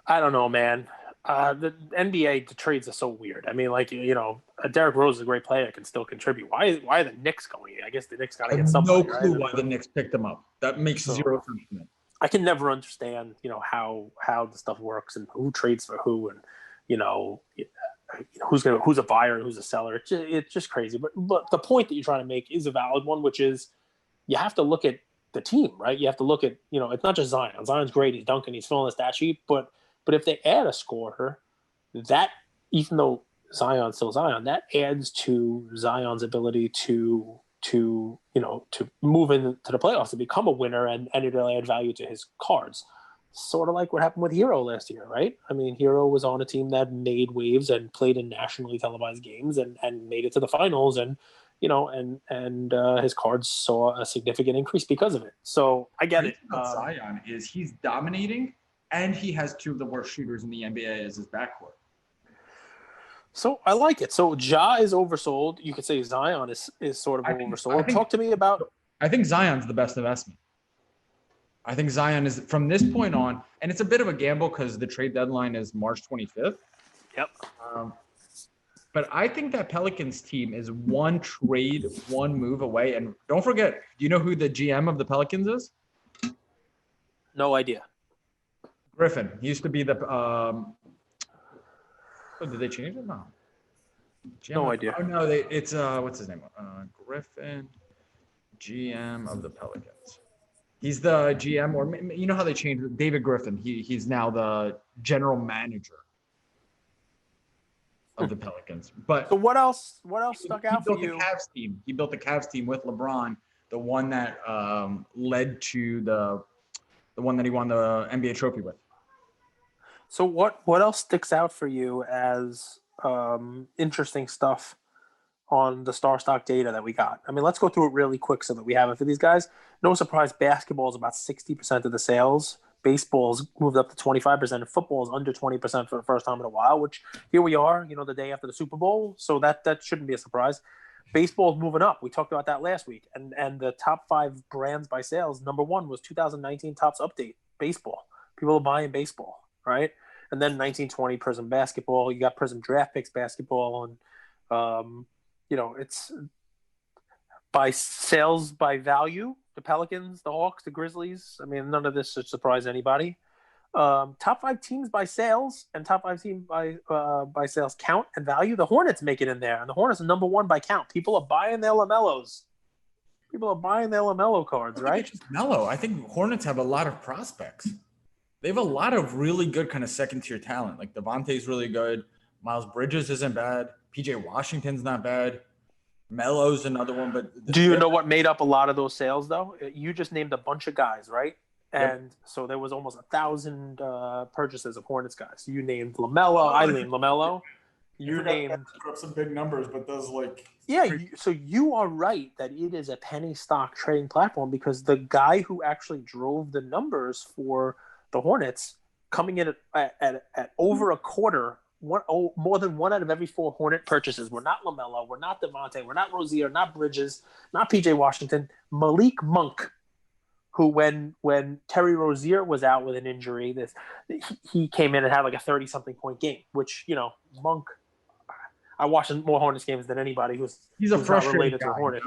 I don't know, man. The NBA, the trades are so weird. I mean, like, Derrick Rose is a great player, can still contribute. Why are the Knicks going? I guess the Knicks got to I get have somebody, no clue right? why the Knicks picked him up. That makes zero sense to me. I can never understand, how the stuff works and who trades for who, and who's a buyer and who's a seller. It's just crazy. But the point that you're trying to make is a valid one, which is you have to look at the team, right? You have to look at, it's not just Zion. Zion's great. He's dunking. He's filling the stat sheet. But if they add a scorer, that, even though Zion's still Zion, that adds to Zion's ability to move into the playoffs, to become a winner, and it'll add value to his cards. Sort of like what happened with Hero last year, right? I mean, Hero was on a team that made waves and played in nationally televised games and made it to the finals, and his cards saw a significant increase because of it. So I get it. Zion is he's dominating, and he has two of the worst shooters in the NBA as his backcourt. So I like it. So Ja is oversold. You could say Zion is sort of oversold. Talk to me about. I think Zion's the best investment. I think Zion is, from this point on, and it's a bit of a gamble because the trade deadline is March 25th. Yep. But I think that Pelicans team is one trade, one move away. And don't forget, do you know who the GM of the Pelicans is? No idea. Griffin. He used to be the did they change it? No. No idea. Oh no, it's what's his name? Griffin, GM of the Pelicans. He's the GM, or you know how they changed it? David Griffin. He's now the general manager of the Pelicans. But so what else stuck out for you? He built the Cavs team with LeBron, the one that led to the one that he won the NBA trophy with. So what else sticks out for you as interesting stuff on the StarStock data that we got? I mean, let's go through it really quick so that we have it for these guys. No surprise, basketball is about 60% of the sales. Baseball's moved up to 25%, and football is under 20% for the first time in a while, which here we are, the day after the Super Bowl. So that shouldn't be a surprise. Baseball is moving up. We talked about that last week. And the top 5 brands by sales, number 1 was 2019 Topps Update, baseball. People are buying baseball, right? And then 1920 Prism basketball. You got Prism draft picks basketball, and it's by sales by value. The Pelicans, the Hawks, the Grizzlies. I mean, none of this should surprise anybody. Top 5 teams by sales and top 5 teams by sales count and value. The Hornets make it in there, and the Hornets are number 1 by count. People are buying their LaMelos. People are buying their LaMelo cards, right? It's just Melo. I think Hornets have a lot of prospects. They have a lot of really good kind of second-tier talent. Like Devontae's really good. Miles Bridges isn't bad. PJ Washington's not bad. Melo's another one. But do you know what made up a lot of those sales, though? You just named a bunch of guys, right? And so there was almost 1,000 purchases of Hornets guys. You named LaMelo. I named LaMelo. You named put up some big numbers, but those so you are right that it is a penny stock trading platform, because the guy who actually drove the numbers for the Hornets coming in at over a quarter, more than 1 out of every 4 Hornet purchases were not LaMelo, we're not Devontae, we're not Rozier, not Bridges, not PJ Washington, Malik Monk, who when Terry Rozier was out with an injury, he came in and had like a 30-something point game, which, Monk, I watched more Hornets games than anybody who's not related to a Hornet.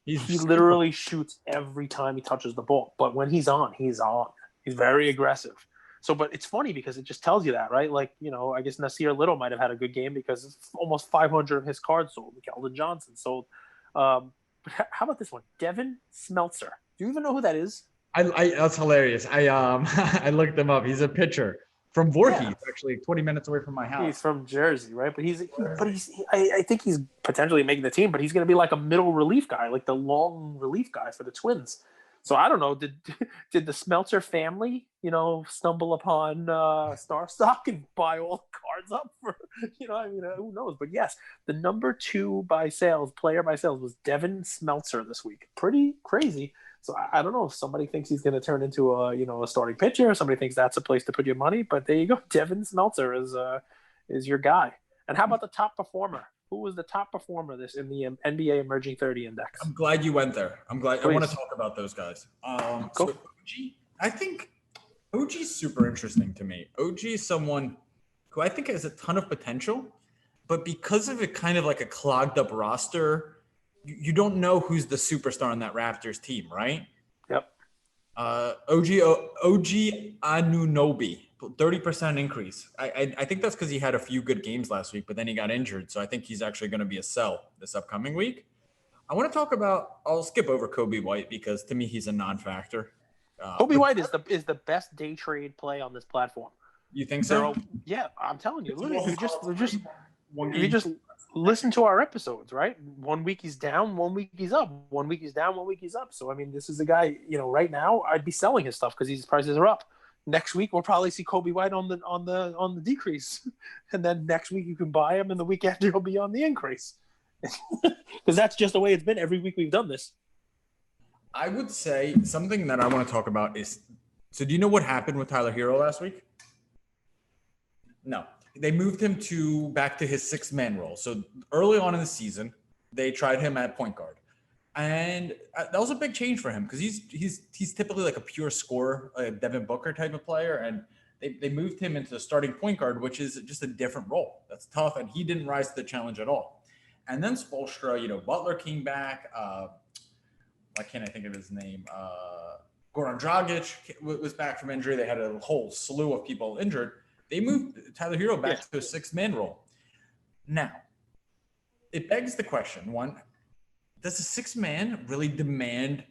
He literally shoots every time he touches the ball, but when he's on, he's on. He's very aggressive. So, but it's funny because it just tells you that, right? Like, I guess Nasir Little might have had a good game because it's almost 500 of his cards sold. Keldon Johnson sold. But how about this one? Devin Smeltzer. Do you even know who that is? That's hilarious. I looked him up. He's a pitcher from Voorhees, actually 20 minutes away from my house. He's from Jersey, right? But I think he's potentially making the team, but he's going to be like a middle relief guy, like the long relief guy for the Twins. So I don't know. Did the Smeltzer family, stumble upon StarStock and buy all the cards up for, who knows? But yes, the number 2 player by sales was Devin Smeltzer this week. Pretty crazy. So I don't know if somebody thinks he's going to turn into a starting pitcher, or somebody thinks that's a place to put your money. But there you go. Devin Smeltzer is your guy. And how about the top performer? Who was the top performer in the NBA Emerging 30 Index? I'm glad you went there. I want to talk about those guys. Go. So OG, I think OG's super interesting to me. OG is someone who I think has a ton of potential, but because of it kind of like a clogged up roster, you don't know who's the superstar on that Raptors team, right? Yep. OG Anunoby, 30% increase. I think that's because he had a few good games last week, but then he got injured. So I think he's actually going to be a sell this upcoming week. I want to talk about, I'll skip over Kobe White because to me, he's a non-factor. Kobe White is the best day trade play on this platform. You think so? Yeah, I'm telling you. Literally, you just listen to our episodes, right? 1 week he's down, 1 week he's up. 1 week he's down, 1 week he's up. So I mean, this is a guy. Right now I'd be selling his stuff because his prices are up. Next week we'll probably see Kobe White on the decrease, and then next week you can buy him, and the week after he'll be on the increase. Because that's just the way it's been every week we've done this. I would say something that I want to talk about is, so do you know what happened with Tyler Hero last week? No. They moved him back to his 6-man role. So early on in the season, they tried him at point guard. And that was a big change for him because he's typically like a pure scorer, a Devin Booker type of player. And they moved him into the starting point guard, which is just a different role. That's tough. And he didn't rise to the challenge at all. And then Spoelstra, Butler came back. Why can't I think of his name? Goran Dragic was back from injury. They had a whole slew of people injured. They moved Tyler Hero back to a 6-man role. Now, it begs the question, one, does a 6-man really demand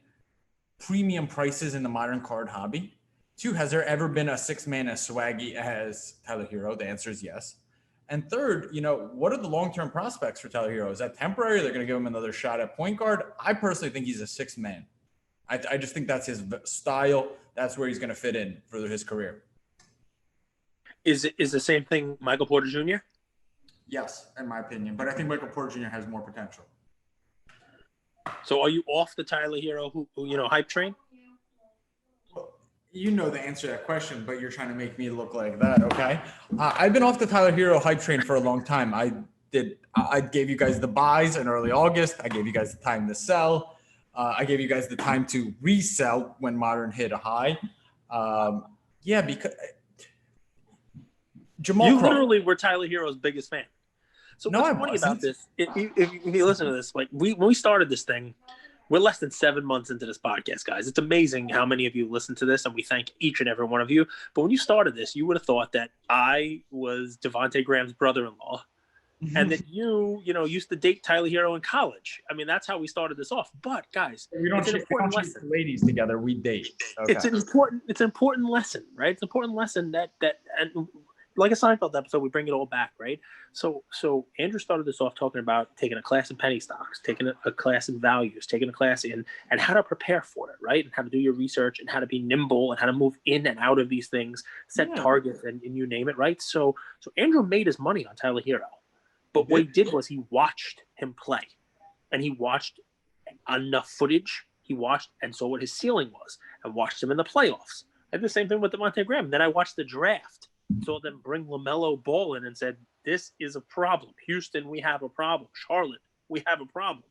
premium prices in the modern card hobby? Two, has there ever been a 6-man as swaggy as Tyler Hero? The answer is yes. And third, what are the long-term prospects for Tyler Hero? Is that temporary? They're going to give him another shot at point guard. I personally think he's a 6-man. I just think that's his style. That's where he's going to fit in for his career. Is the same thing Michael Porter Jr.? Yes, in my opinion. But I think Michael Porter Jr. has more potential. So are you off the Tyler Hero who hype train? You know the answer to that question, but you're trying to make me look like that, okay? I've been off the Tyler Hero hype train for a long time. I gave you guys the buys in early August. I gave you guys the time to sell. I gave you guys the time to resell when Modern hit a high. Because Jamal You Crawford. literally were Tyler Hero's biggest fan. So No, what's I funny wasn't. about this, if you listen to this, like when we started this thing, we're less than 7 months into this podcast, guys. It's amazing how many of you listen to this, and we thank each and every one of you. But when you started this, you would have thought that I was Devontae Graham's brother-in-law, and that you used to date Tyler Hero in college. I mean, that's how we started this off. But guys, We don't it's an important shoot lesson. ladies together. We date. Okay. It's an important lesson, right? It's an important lesson that and like a Seinfeld episode, we bring it all back, right? So Andrew started this off talking about taking a class in penny stocks, taking a class in values, taking a class in and how to prepare for it, right? And how to do your research and how to be nimble and how to move in and out of these things, set targets and you name it, right? So Andrew made his money on Tyler Hero. But what he did was he watched him play. And he watched enough footage. He watched and saw what his ceiling was and watched him in the playoffs. I did the same thing with Devontae Graham. Then I watched the draft. Saw them bring LaMelo Ball in and said, this is a problem. Houston, we have a problem. Charlotte, we have a problem.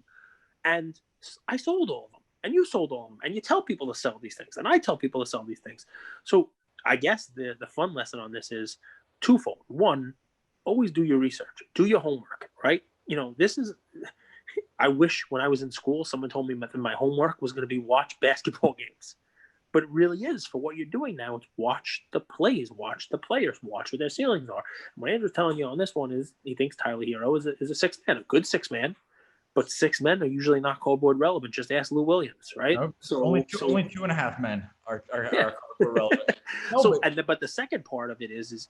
And I sold all of them. And you sold all of them. And you tell people to sell these things. And I tell people to sell these things. So I guess the fun lesson on this is twofold. One, always do your research. Do your homework, right? I wish when I was in school, someone told me that my homework was going to be watch basketball games. But it really is for what you're doing now. It's watch the plays, watch the players, watch what their ceilings are. And what Andrew's telling you on this one is he thinks Tyler Hero is a 6-man, a good 6-man. But 6 men are usually not cardboard relevant. Just ask Lou Williams, right? Nope. So only 2.5 men are cardboard relevant. But the second part of it is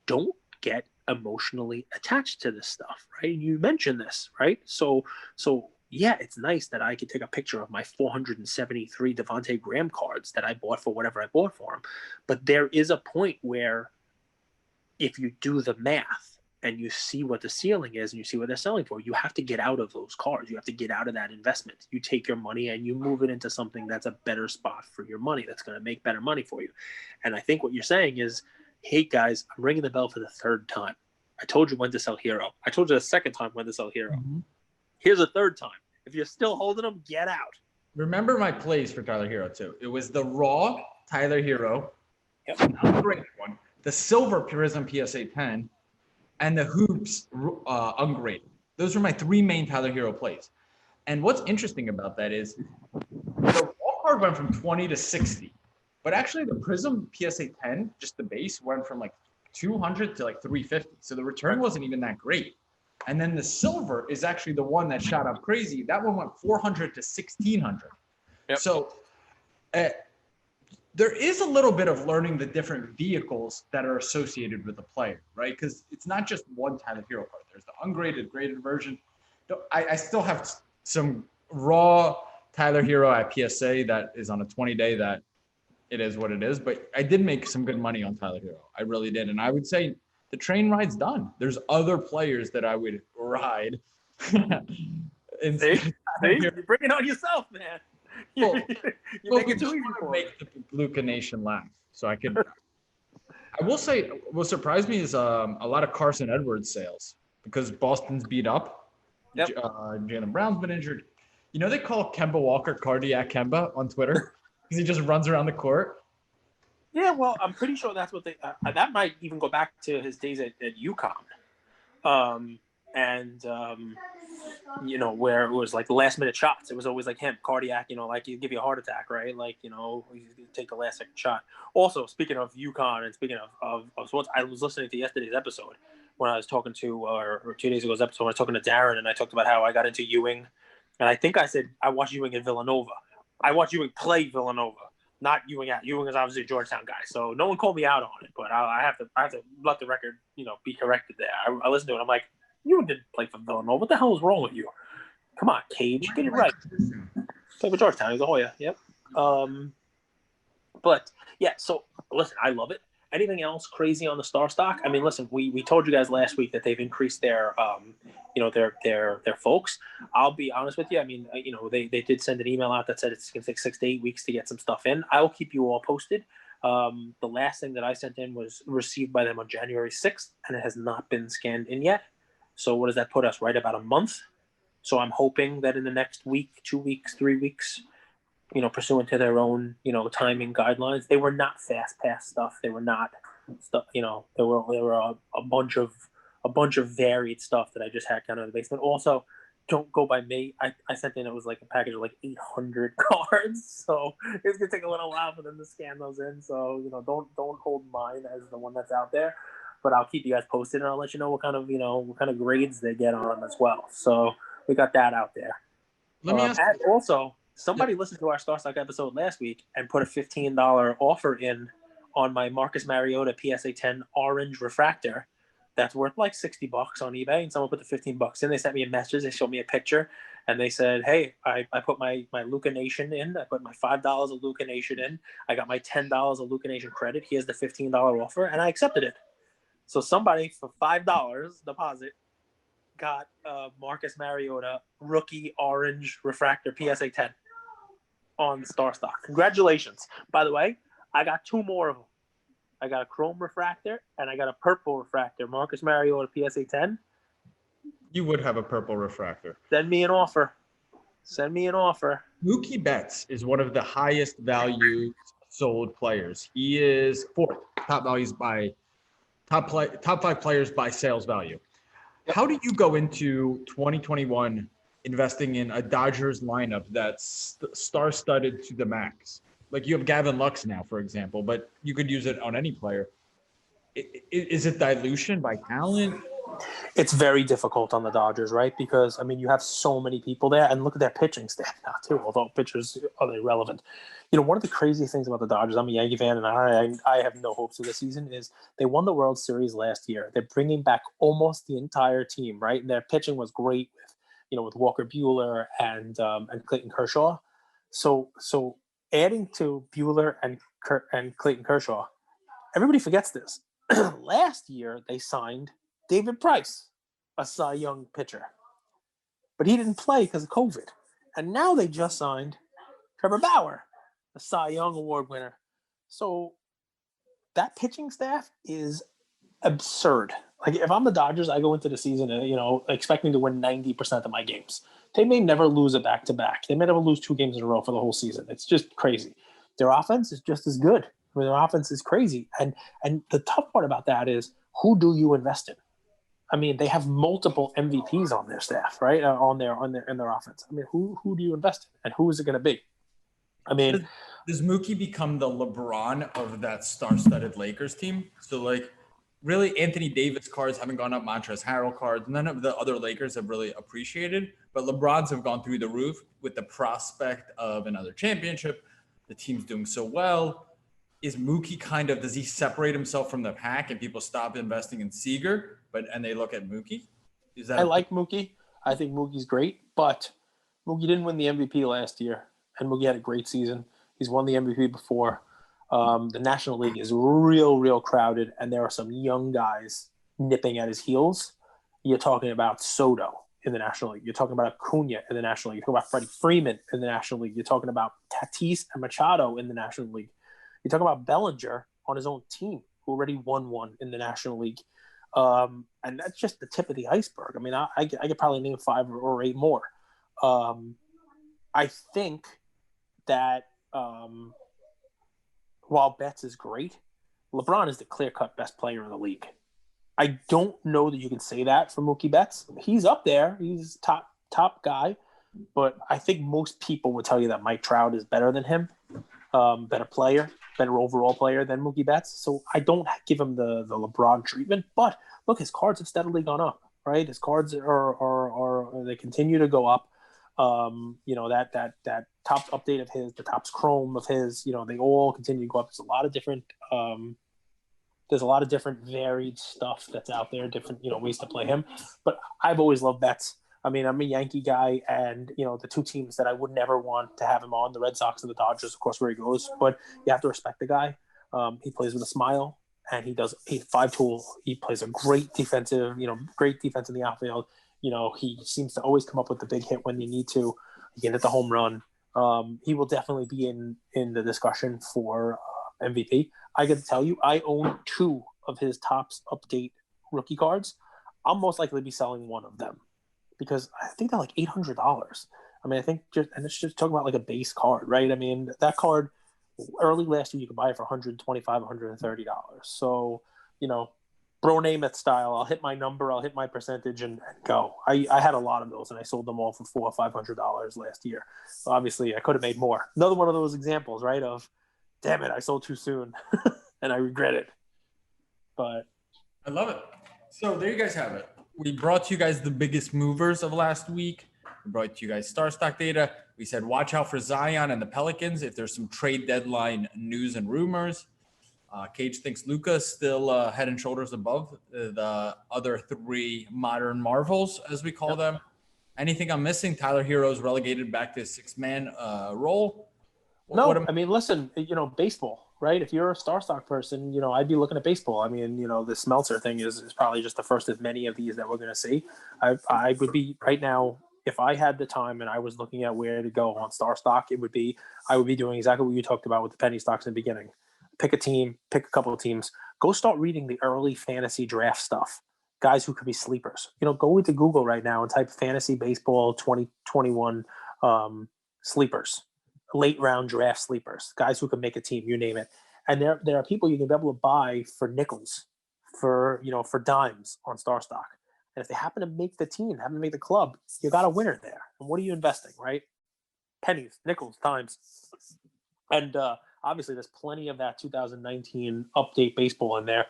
don't get emotionally attached to this stuff, right? You mentioned this, right? So yeah, it's nice that I could take a picture of my 473 Devontae Graham cards that I bought for whatever I bought for him. But there is a point where if you do the math and you see what the ceiling is and you see what they're selling for, you have to get out of those cards. You have to get out of that investment. You take your money and you move it into something that's a better spot for your money, that's going to make better money for you. And I think what you're saying is, hey, guys, I'm ringing the bell for the 3rd time. I told you when to sell Hero. I told you the 2nd time when to sell Hero. Mm-hmm. Here's a 3rd time. If you're still holding them, get out. Remember my plays for Tyler Hero, too. It was the raw Tyler Hero. Yep. Not the great one. the Silver Prism PSA 10, and the Hoops Ungraded. Those were my 3 main Tyler Hero plays. And what's interesting about that is the raw card went from 20 to 60, but actually the Prism PSA 10, just the base, went from like 200 to like 350. So the return wasn't even that great. And then the Silver is actually the one that shot up crazy. That one went 400 to 1600. Yep. So there is a little bit of learning the different vehicles that are associated with a player, right? Because it's not just one Tyler Hero card. There's the ungraded, graded version. I still have some raw Tyler Hero at PSA that is on a 20-day that it is what it is. But I did make some good money on Tyler Hero. I really did. And I would say the train ride's done. There's other players that I would ride. See, you're bringing on yourself, man. Well, we just want to make the Luka Nation laugh. So I could. I will say, what surprised me is a lot of Carson Edwards sales because Boston's beat up. Yep. Jaylen Brown's been injured. You know they call Kemba Walker Cardiac Kemba on Twitter because he just runs around the court. Yeah, well, I'm pretty sure that's what they. That might even go back to his days at UConn. You know, where it was like last minute shots. It was always like him, cardiac, you know, like he'd give you a heart attack, right? Like, you know, he's going to take the last second shot. Also, speaking of UConn and speaking of sports, I was listening to yesterday's episode when I was talking to, or 2 days ago's episode, when I was talking to Darren, and I talked about how I got into Ewing. And I think I said, I watched Ewing at Villanova. I watched Ewing play Villanova, not Ewing at. Ewing is obviously a Georgetown guy. So no one called me out on it, but I have to let the record, you know, be corrected there. I listened to it. I'm like, you didn't play for Villanova. What the hell is wrong with you? Come on, Cage. Get it right. Play for Georgetown. He's a Hoya. Yep. But, yeah, so, listen, I love it. Anything else crazy on the StarStock? I mean, listen, we told you guys last week that they've increased their, you know, their folks. I'll be honest with you. I mean, you know, they did send an email out that said it's going to take 6 to 8 weeks to get some stuff in. I will keep you all posted. The last thing that I sent in was received by them on January 6th, and it has not been scanned in yet. So what does that put us? Right about a month. So I'm hoping that in the next week, 2 weeks, 3 weeks, you know, pursuant to their own, you know, timing guidelines, they were not fast pass stuff. They were not stuff, you know, there were a bunch of varied stuff that I just had kind of in the basement. Also, don't go by me. I sent in, it was like a package of like 800 cards. So it's going to take a little while for them to scan those in. So, you know, don't hold mine as the one that's out there. But I'll keep you guys posted, and I'll let you know what kind of grades they get on them as well. So we got that out there. Let me ask. And also, somebody listened to our StarStock episode last week and put a $15 offer in on my Marcus Mariota PSA 10 orange refractor. That's worth like $60 on eBay, and someone put the $15 in. They sent me a message. They showed me a picture, and they said, "Hey, I put my Luka Nation in. I put my $5 of Luka Nation in. I got my $10 of Luka Nation credit. Here's the $15 offer," and I accepted it. So somebody for $5 deposit got Marcus Mariota rookie orange refractor PSA 10 on StarStock. Congratulations. By the way, I got 2 more of them. I got a chrome refractor and I got a purple refractor. Marcus Mariota PSA 10. You would have a purple refractor. Send me an offer. Mookie Betts is one of the highest value sold players. He is 4th top values by top 5 players by sales value. Yep. How do you go into 2021 investing in a Dodgers lineup that's star-studded to the max? Like you have Gavin Lux now, for example, but you could use it on any player. Is it dilution by talent? It's very difficult on the Dodgers, right? Because, I mean, you have so many people there, and look at their pitching staff now, too, although pitchers are irrelevant. You know, one of the crazy things about the Dodgers, I'm a Yankee fan, and I have no hopes of this season, is they won the World Series last year. They're bringing back almost the entire team, right? And their pitching was great with Walker Buehler and Clayton Kershaw. So adding to Buehler and Clayton Kershaw, everybody forgets this. Last year, they signed David Price, a Cy Young pitcher. But he didn't play because of COVID. And now they just signed Trevor Bauer, a Cy Young Award winner. So that pitching staff is absurd. Like, if I'm the Dodgers, I go into the season, expecting to win 90% of my games. They may never lose a back-to-back. They may never lose 2 games in a row for the whole season. It's just crazy. Their offense is just as good. I mean, their offense is crazy. And the tough part about that is, who do you invest in? I mean, they have multiple MVPs on their staff, right? In their offense. I mean, who do you invest in, and who is it going to be? I mean, does Mookie become the LeBron of that star-studded Lakers team? So, like, really, Anthony Davis cards haven't gone up. Montrezl Harrell cards, none of the other Lakers have really appreciated. But LeBron's have gone through the roof with the prospect of another championship. The team's doing so well. Is Mookie does he separate himself from the pack and people stop investing in Seager, and they look at Mookie? I like Mookie. I think Mookie's great, but Mookie didn't win the MVP last year, and Mookie had a great season. He's won the MVP before. The National League is real crowded, and there are some young guys nipping at his heels. You're talking about Soto in the National League. You're talking about Acuna in the National League. You're talking about Freddie Freeman in the National League. You're talking about Tatis and Machado in the National League. You're talking about Bellinger on his own team, who already won one in the National League. And that's just the tip of the iceberg. I mean, I could probably name 5 or 8 more. I think that while Betts is great, LeBron is the clear-cut best player in the league. I don't know that you can say that for Mookie Betts. He's up there. He's top guy. But I think most people would tell you that Mike Trout is better than him, better overall player than Mookie Betts. So I don't give him the LeBron treatment. But look, his cards have steadily gone up, right? His cards are they continue to go up. That top update of his, the Topps Chrome of his, they all continue to go up. There's a lot of different varied stuff that's out there, different, ways to play him. But I've always loved Betts. I mean, I'm a Yankee guy, and, the two teams that I would never want to have him on, the Red Sox and the Dodgers, of course, where he goes. But you have to respect the guy. He plays with a smile, and he's 5-tool. He plays a great defensive in the outfield. He seems to always come up with the big hit when you need to. He can hit the home run. He will definitely be in the discussion for MVP. I got to tell you, I own 2 of his Topps update rookie cards. I'll most likely be selling one of them because I think they're like $800. I mean, and it's just talking about like a base card, right? I mean, that card early last year you could buy it for $125, $130. So, bro name it style. I'll hit my number, I'll hit my percentage, and go. I had a lot of those, and I sold them all for $400 or $500 last year. So obviously, I could have made more. Another one of those examples, right? Of, damn it, I sold too soon, and I regret it. But I love it. So there you guys have it. We brought to you guys the biggest movers of last week. We brought to you guys StarStock data. We said watch out for Zion and the Pelicans if there's some trade deadline news and rumors. Cage thinks Luka's still head and shoulders above the other 3 modern marvels, as we call them. Anything I'm missing? Tyler Hero's relegated back to a 6-man role. I mean, listen, baseball, right? If you're a StarStock person, I'd be looking at baseball. I mean, the Smeltzer thing is probably just the first of many of these that we're going to see. I would be right now, if I had the time and I was looking at where to go on StarStock, I would be doing exactly what you talked about with the penny stocks in the beginning. Pick a team, pick a couple of teams. Go start reading the early fantasy draft stuff. Guys who could be sleepers. Go into Google right now and type fantasy baseball 2021 sleepers, late round draft sleepers, guys who can make a team, you name it. And there are people you can be able to buy for nickels, for dimes on StarStock. And if they happen to make the team, happen to make the club, you got a winner there. And what are you investing, right? Pennies, nickels, dimes. And obviously, there's plenty of that 2019 update baseball in there.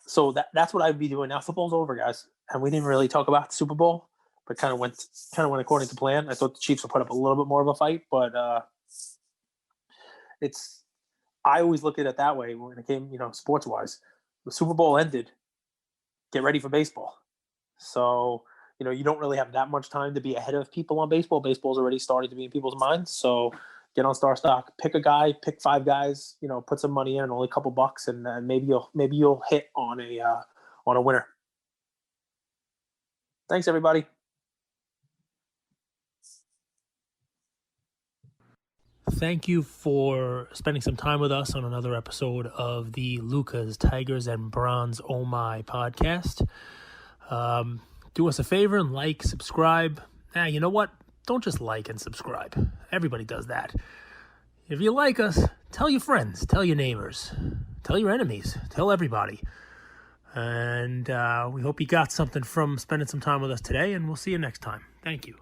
So that's what I'd be doing. Now football's over, guys, and we didn't really talk about the Super Bowl, but kind of went according to plan. I thought the Chiefs would put up a little bit more of a fight, but I always look at it that way when it came, sports wise. The Super Bowl ended. Get ready for baseball. So you don't really have that much time to be ahead of people on baseball. Baseball's already started to be in people's minds. So get on StarStock, pick a guy, pick 5 guys, put some money in, only a couple bucks, and maybe you'll hit on a winner. Thanks, everybody. Thank you for spending some time with us on another episode of the Lucas, Tigers, and Bronze Oh My podcast. Do us a favor and like, subscribe. You know what? Don't just like and subscribe. Everybody does that. If you like us, tell your friends, tell your neighbors, tell your enemies, tell everybody. And we hope you got something from spending some time with us today, and we'll see you next time. Thank you.